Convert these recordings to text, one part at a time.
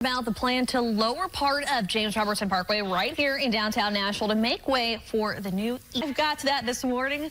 About the plan to lower part of James Robertson Parkway right here in downtown Nashville to make way for the new. I've got to that this morning.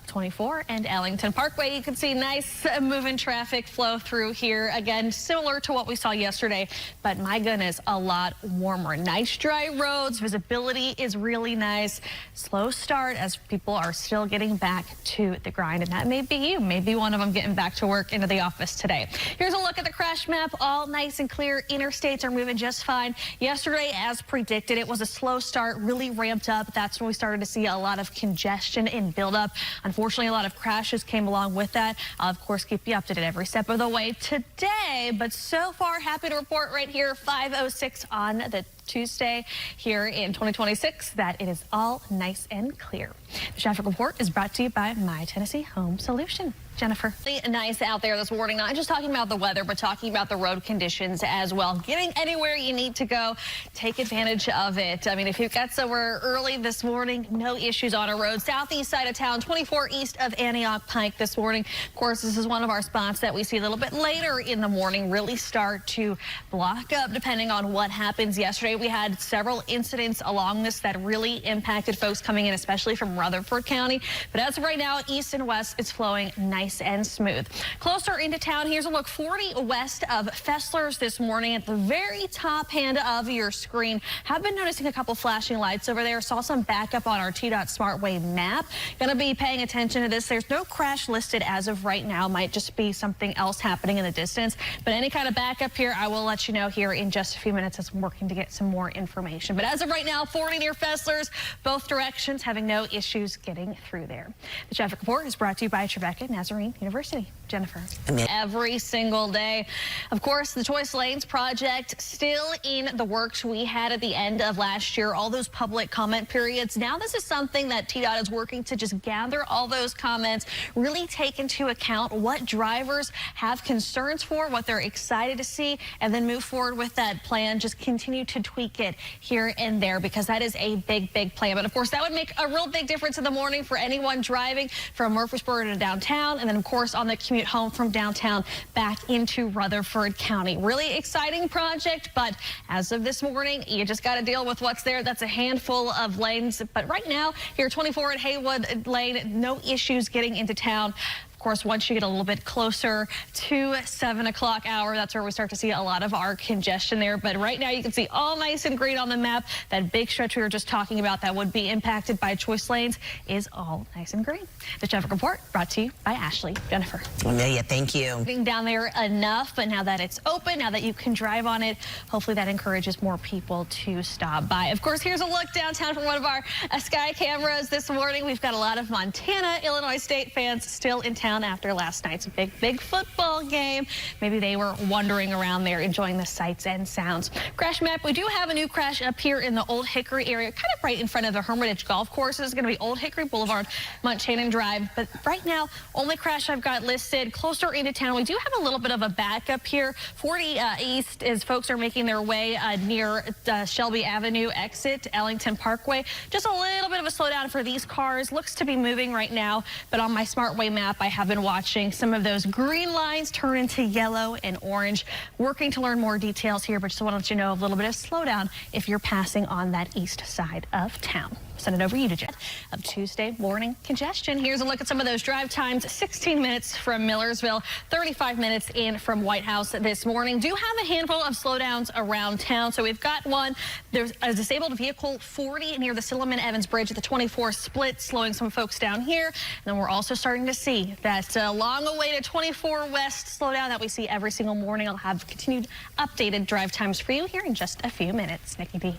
24 and Ellington Parkway. You can see nice moving traffic flow through here. Again, similar to what we saw yesterday, but my goodness, a lot warmer. Nice dry roads. Visibility is really nice. Slow start as people are still getting back to the grind, and that may be you. Maybe one of them getting back to work into the office today. Here's a look at the crash map. All nice and clear. Interstates are moving just fine. Yesterday, as predicted, it was a slow start, really ramped up. That's when we started to see a lot of congestion and buildup. Unfortunately, a lot of crashes came along with that. I'll, of course, keep you updated every step of the way today. But so far, happy to report right here, 5:06 on the Tuesday here in 2026, that it is all nice and clear. The traffic report is brought to you by My Tennessee Home Solution. Jennifer. Nice out there this morning. Not just talking about the weather, but talking about the road conditions as well. Getting anywhere you need to go, take advantage of it. I mean, if you got somewhere early this morning, no issues on a road. Southeast side of town, 24 east of Antioch Pike this morning. Of course, this is one of our spots that we see a little bit later in the morning really start to block up depending on what happens. Yesterday, we had several incidents along this that really impacted folks coming in, especially from Rutherford County. But as of right now, east and west, it's flowing nice and smooth. Closer into town, here's a look 40 west of Fessler's this morning at the very top hand of your screen. Have been noticing a couple flashing lights over there. Saw some backup on our TDOT SmartWay map. Gonna be paying attention to this. There's no crash listed as of right now. Might just be something else happening in the distance. But any kind of backup here, I will let you know here in just a few minutes as I'm working to get some more information. But as of right now, 40 near Fessler's, both directions having no issues getting through there. The traffic report is brought to you by Trevecca Nazarene University. Jennifer. Every single day. Of course, the Choice Lanes project still in the works. We had at the end of last year all those public comment periods. Now this is something that TDOT is working to just gather all those comments, really take into account what drivers have concerns for, what they're excited to see, and then move forward with that plan. Just continue to tweak it here and there because that is a big plan. But of course, that would make a real big difference in the morning for anyone driving from Murfreesboro to downtown, and then of course on the commute home from downtown back into Rutherford County. Really exciting project, but as of this morning, you just got to deal with what's there. That's a handful of lanes. But right now, here 24 at Haywood Lane, no issues getting into town. Of course, once you get a little bit closer to 7 o'clock hour, that's where we start to see a lot of our congestion there. But right now, you can see all nice and green on the map. That big stretch we were just talking about that would be impacted by Choice Lanes is all nice and green. The traffic report brought to you by Ashley. Jennifer. Amelia, thank you. Getting down there enough, but now that it's open, now that you can drive on it, hopefully that encourages more people to stop by. Of course, here's a look downtown from one of our sky cameras this morning. We've got a lot of Montana, Illinois State fans still in town after last night's big football game. Maybe they were wandering around there enjoying the sights and sounds. Crash map, we do have a new crash up here in the Old Hickory area, kind of right in front of the Hermitage Golf Course. This is going to be Old Hickory Boulevard, Montana Drive. But right now, only crash I've got listed closer into town. We do have a little bit of a backup here. 40 east as folks are making their way near Shelby Avenue exit, Ellington Parkway. Just a little bit of a slowdown for these cars. Looks to be moving right now, but on my SmartWay map, I have been watching some of those green lines turn into yellow and orange. Working to learn more details here, but just want to let you know a little bit of slowdown if you're passing on that east side of town. Send it over you to Jen of Tuesday morning congestion. Here's a look at some of those drive times. 16 minutes from Millersville, 35 minutes in from White House this morning. Do have a handful of slowdowns around town. So we've got one. There's a disabled vehicle 40 near the Silliman Evans Bridge at the 24 split, slowing some folks down here. And then we're also starting to see that long-awaited 24 west slowdown that we see every single morning. I'll have continued updated drive times for you here in just a few minutes. Nikki D.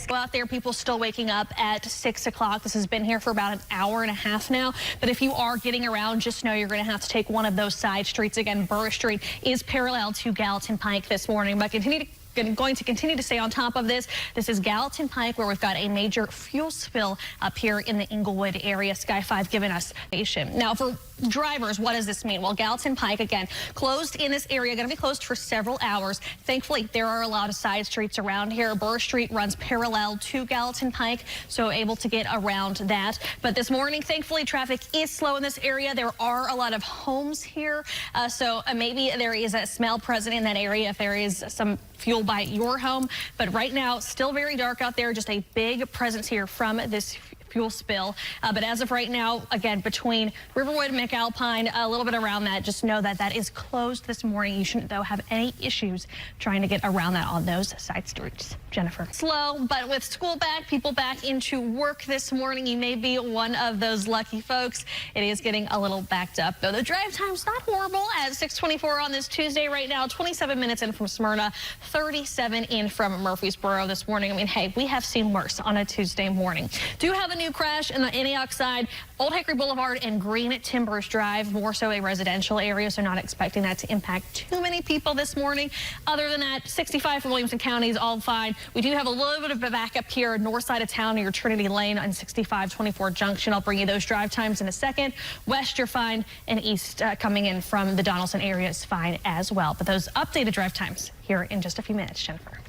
Go out there, people still waking up at 6 o'clock. This has been here for about an hour and a half now. But if you are getting around, just know you're going to have to take one of those side streets. Again, Burr Street is parallel to Gallatin Pike this morning. But continue to going to continue to stay on top of this. This is Gallatin Pike, where we've got a major fuel spill up here in the Inglewood area. Sky 5 giving us information. Now, for drivers, what does this mean? Well, Gallatin Pike, again, closed in this area, going to be closed for several hours. Thankfully, there are a lot of side streets around here. Burr Street runs parallel to Gallatin Pike, so able to get around that. But this morning, thankfully, traffic is slow in this area. There are a lot of homes here, so maybe there is a smell present in that area if there is some fuel by your home. But right now, still very dark out there. Just a big presence here from this fuel spill. But as of right now, again, between Riverwood, McAlpine, a little bit around that, just know that that is closed this morning. You shouldn't, though, have any issues trying to get around that on those side streets. Jennifer. Slow, but with school back, people back into work this morning, you may be one of those lucky folks. It is getting a little backed up, though. The drive time's not horrible at 6:24 on this Tuesday right now. 27 minutes in from Smyrna, 37 in from Murfreesboro this morning. I mean, hey, we have seen worse on a Tuesday morning. Do have a new crash in the Antioch side, Old Hickory Boulevard and Green Timbers Drive, more so a residential area, so not expecting that to impact too many people this morning. Other than that, 65 for Williamson County is all fine. We do have a little bit of a backup here, north side of town near Trinity Lane on 65-24 Junction. I'll bring you those drive times in a second. West, you're fine, and east coming in from the Donaldson area is fine as well. But those updated drive times here in just a few minutes, Jennifer.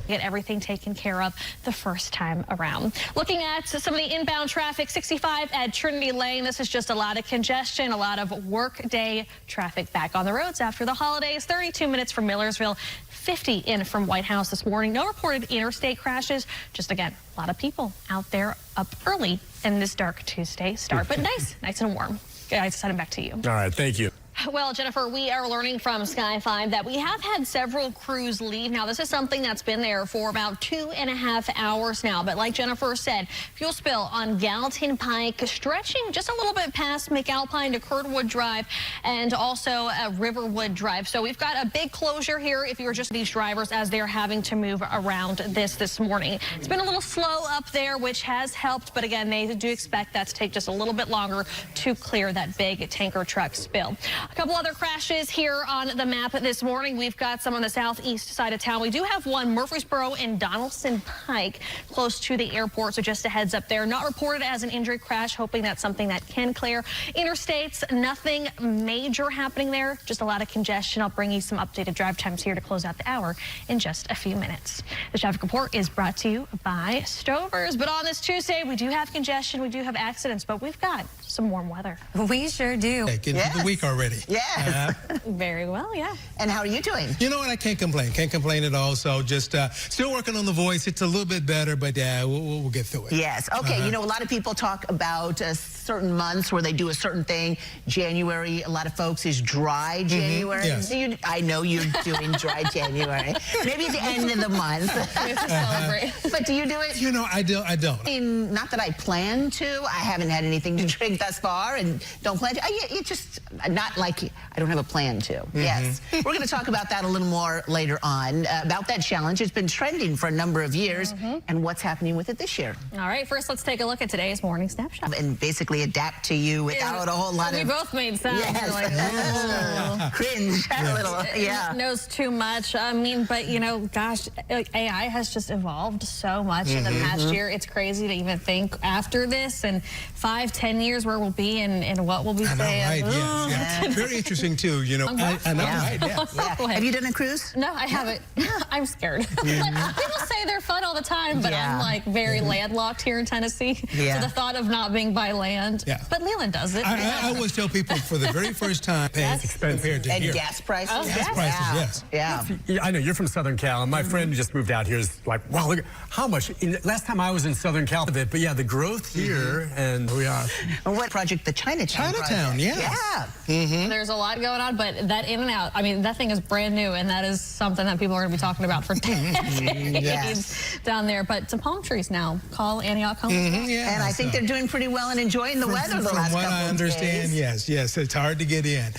Get everything taken care of the first time around. Looking at some of the inbound traffic, 65 at Trinity Lane. This is just a lot of congestion, a lot of workday traffic back on the roads after the holidays. 32 minutes from Millersville, 50 in from White House this morning. No reported interstate crashes. Just, again, a lot of people out there up early in this dark Tuesday start, but nice and warm. Guys, send it back to you. All right, thank you. Well, Jennifer, we are learning from Sky 5 that we have had several crews leave. Now, this is something that's been there for about 2.5 hours now. But like Jennifer said, fuel spill on Gallatin Pike, stretching just a little bit past McAlpine to Kurtwood Drive and also Riverwood Drive. So we've got a big closure here if you're just these drivers as they're having to move around this morning. It's been a little slow up there, which has helped. But again, they do expect that to take just a little bit longer to clear that big tanker truck spill. A couple other crashes here on the map this morning. We've got some on the southeast side of town. We do have one Murfreesboro and Donaldson Pike close to the airport, so just a heads up there. Not reported as an injury crash, hoping that's something that can clear. Interstates, nothing major happening there, just a lot of congestion. I'll bring you some updated drive times here to close out the hour in just a few minutes. The traffic report is brought to you by Stover's. But on this Tuesday, we do have congestion, we do have accidents, but we've got some warm weather. We sure do. Hey, get into the week already. Yes. Very well, yeah. And how are you doing? You know what? I can't complain. Can't complain at all. So just still working on the voice. It's a little bit better, but yeah, we'll get through it. Yes. Okay. You know, a lot of people talk about certain months where they do a certain thing. January, a lot of folks is dry January. Yes. I know you're doing dry January. Maybe at the end of the month. We have to celebrate. But do you do it? You know, I don't. I mean, not that I plan to. I haven't had anything to drink thus far and don't plan to. It's just not like I don't have a plan to. Yes. We're going to talk about that a little more later on, about that challenge. It's been trending for a number of years and what's happening with it this year. All right, first let's take a look at today's morning snapshot. And basically adapt to you without a whole lot of... We both made sounds. Yes. Like, oh. Cringe a little, yeah. It knows too much. I mean, but you know, gosh, AI has just evolved so much in the past year. It's crazy to even think after this and 5-10 years where we'll be and what we'll be saying. Right, yes. Very interesting too, you know. I know, right? Yeah. Have you done a cruise? No, I haven't. I'm scared. People say they're fun all the time, but I'm like very landlocked here in Tennessee. So the thought of not being by land. But Leland does it. I always tell people for the very first time, it's expensive compared to here. Gas prices? Oh, gas prices, yes. Yeah, I know you're from Southern Cal, and my friend who just moved out here is like, wow, look how much. Last time I was in Southern Cal, but yeah, the growth here, and we are. What project? The Chinatown. Chinatown, yeah. There's a lot going on, but that in and out, I mean, that thing is brand new, and that is something that people are going to be talking about for decades down there. But some palm trees now. Call Antioch home. And I think they're doing pretty well and enjoying the weather the last couple of days. From what I understand, yes, it's hard to get in.